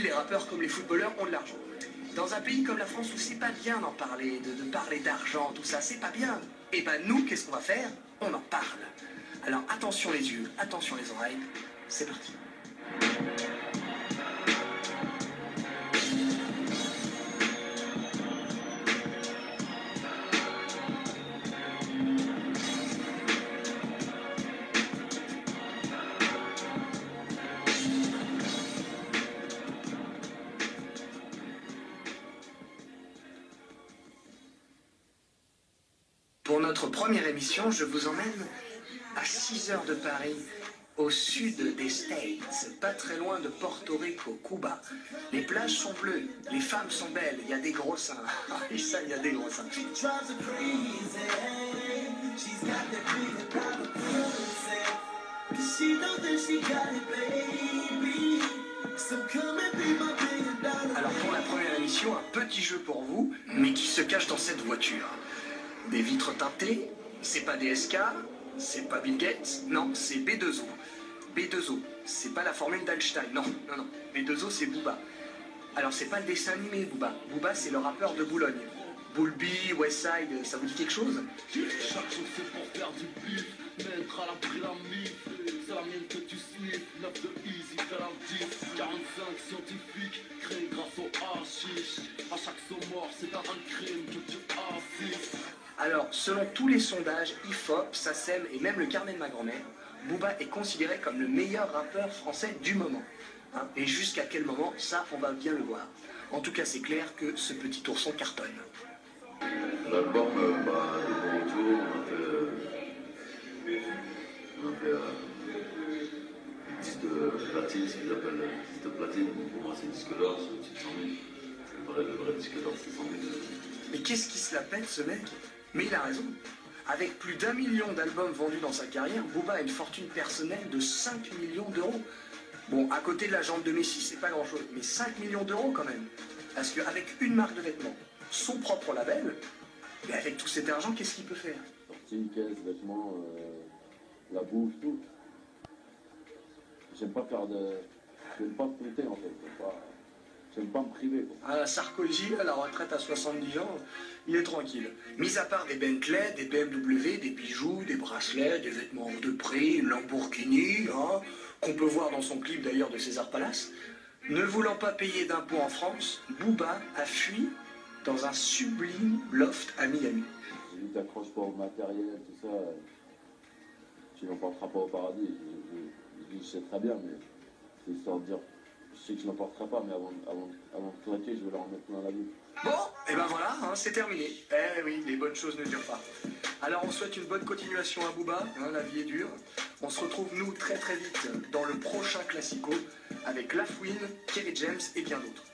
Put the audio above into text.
Aujourd'hui, les rappeurs comme les footballeurs ont de l'argent. Dans un pays comme la France où c'est pas bien d'en parler, de parler d'argent, tout ça, c'est pas bien. Et ben nous, qu'est-ce qu'on va faire? On en parle. Alors attention les yeux, attention les oreilles, c'est parti. Pour notre première émission, je vous emmène à 6 heures de Paris, au sud des States, pas très loin de Porto Rico, Cuba. Les plages sont bleues, les femmes sont belles, il y a des gros seins. Et ça, il y a des gros seins. Alors pour la première émission, un petit jeu pour vous, mais qui se cache dans cette voiture. Des vitres teintées, c'est pas DSK, c'est pas Bill Gates, non, c'est B2O. B2O, c'est pas la formule d'Einstein, non. B2O, c'est Booba. Alors c'est pas le dessin animé, Booba. Booba, c'est le rappeur de Boulogne. Bulby, Westside, ça vous dit quelque chose? Chaque chose c'est pour faire du bif, mettre à l'abri la mif, c'est la mienne que tu sniffes, 9 de easy, fais la 10, 45 scientifiques, créés grâce au hashish, à chaque saut mort c'est un crime que tu assistes. Alors, selon tous les sondages, IFOP, SACEM et même le carnet de ma grand-mère, Booba est considéré comme le meilleur rappeur français du moment. Hein, et jusqu'à quel moment, ça, on va bien le voir. En tout cas, c'est clair que ce petit ourson cartonne. L'album, les bons retours, on a fait un disque de platine, ce qu'ils appellent le disque de platine. Pour moi, c'est le disque d'or, c'est le titre 100 000. Le vrai disque d'or, c'est 100 000. Mais qu'est-ce qui se la pète, ce mec? Mais il a raison. Avec plus d'1 million d'albums vendus dans sa carrière, Booba a une fortune personnelle de 5 millions d'euros. Bon, à côté de la jambe de Messi, c'est pas grand-chose, mais 5 millions d'euros quand même. Parce qu'avec une marque de vêtements, son propre label, mais avec tout cet argent, qu'est-ce qu'il peut faire? Sortie, caisse, vêtements, la bouffe, tout. J'aime pas faire de... J'aime pas compter en fait. J'aime pas me priver. Ah, Sarkozy, à la retraite à 70 ans, il est tranquille. Mis à part des Bentley, des BMW, des bijoux, des bracelets, des vêtements hors de prix, une Lamborghini, hein, qu'on peut voir dans son clip d'ailleurs de César Palace, ne voulant pas payer d'impôts en France, Booba a fui dans un sublime loft à Miami. Si tu t'accroches pas au matériel, tout ça, tu n'emporteras pas au paradis. Je sais très bien, mais c'est histoire de dire... Je sais que je n'emporterai pas, mais avant de claquer, je vais leur en mettre plein la vue. Bon, et ben voilà, hein, c'est terminé. Eh oui, les bonnes choses ne durent pas. Alors on souhaite une bonne continuation à Booba, hein, la vie est dure. On se retrouve nous très très vite dans le prochain Classico avec La Fouine, Kerry James et bien d'autres.